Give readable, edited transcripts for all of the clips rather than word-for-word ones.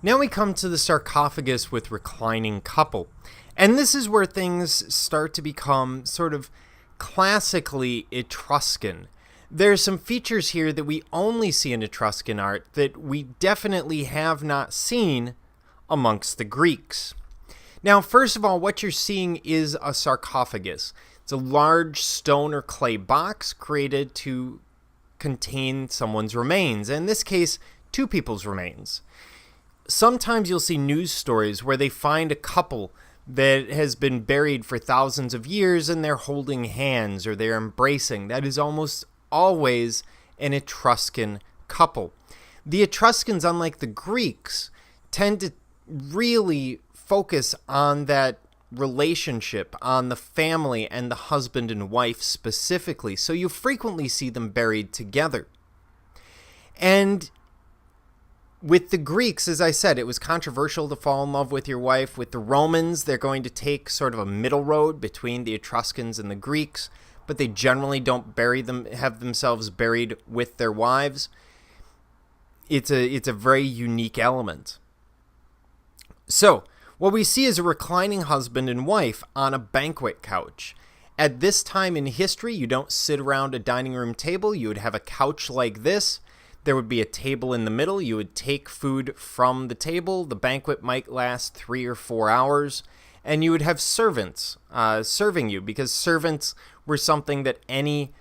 Now we come to the sarcophagus with Reclining Couple. And this is where things start to become sort of classically Etruscan. There's some features here that we only see in Etruscan art that we definitely have not seen amongst the Greeks. Now, first of all, what you're seeing is a sarcophagus. It's a large stone or clay box created to contain someone's remains. In this case, two people's remains. Sometimes you'll see news stories where they find a couple that has been buried for thousands of years and they're holding hands or they're embracing. That is almost always an Etruscan couple. The Etruscans, unlike the Greeks, tend to really focus on that relationship, on the family and the husband and wife specifically. So you frequently see them buried together. And with the Greeks, as I said, it was controversial to fall in love with your wife. With the Romans, they're going to take sort of a middle road between the Etruscans and the Greeks, but they generally don't have themselves buried with their wives. It's a very unique element. So, what we see is a reclining husband and wife on a banquet couch. At this time in history, you don't sit around a dining room table. You would have a couch like this. There would be a table in the middle. You would take food from the table. The banquet might last 3 or 4 hours. And you would have servants serving you, because servants were something that anyone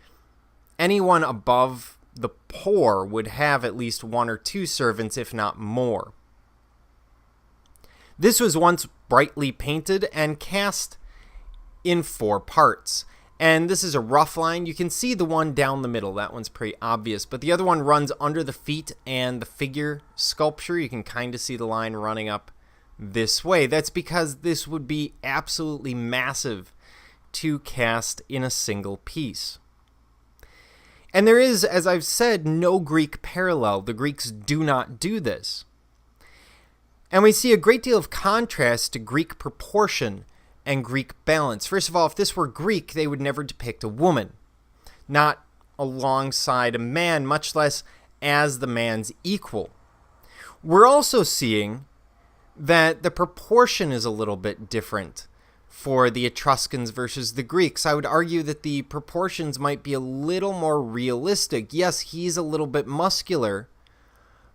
above the poor would have at least 1 or 2 servants, if not more. This was once brightly painted and cast in 4 parts. And this is a rough line. You can see the one down the middle. That one's pretty obvious. But the other one runs under the feet and the figure sculpture. You can kind of see the line running up this way. That's because this would be absolutely massive to cast in a single piece. And there is, as I've said, no Greek parallel. The Greeks do not do this. And we see a great deal of contrast to Greek proportion and Greek balance. First of all, if this were Greek, they would never depict a woman, not alongside a man, much less as the man's equal. We're also seeing that the proportion is a little bit different for the Etruscans versus the Greeks. I would argue that the proportions might be a little more realistic. Yes, he's a little bit muscular,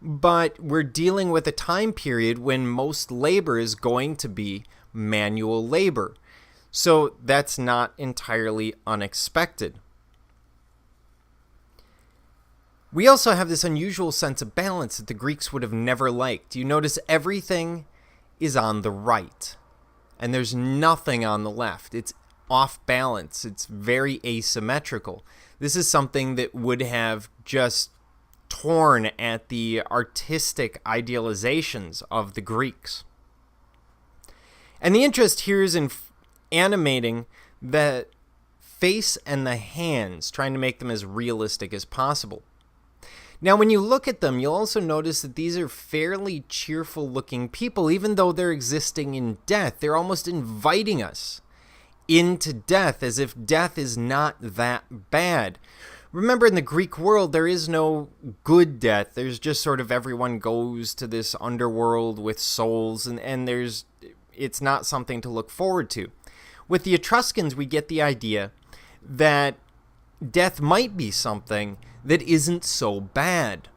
but we're dealing with a time period when most labor is going to be manual labor. So that's not entirely unexpected. We also have this unusual sense of balance that the Greeks would have never liked. You notice everything is on the right, and there's nothing on the left. It's off balance. It's very asymmetrical. This is something that would have just torn at the artistic idealizations of the Greeks. And the interest here is in animating the face and the hands, trying to make them as realistic as possible. Now, when you look at them, you'll also notice that these are fairly cheerful looking people. Even though they're existing in death, they're almost inviting us into death, as if death is not that bad. Remember, in the Greek world, there is no good death. There's just sort of everyone goes to this underworld with souls, and it's not something to look forward to. With the Etruscans, we get the idea that death might be something that isn't so bad.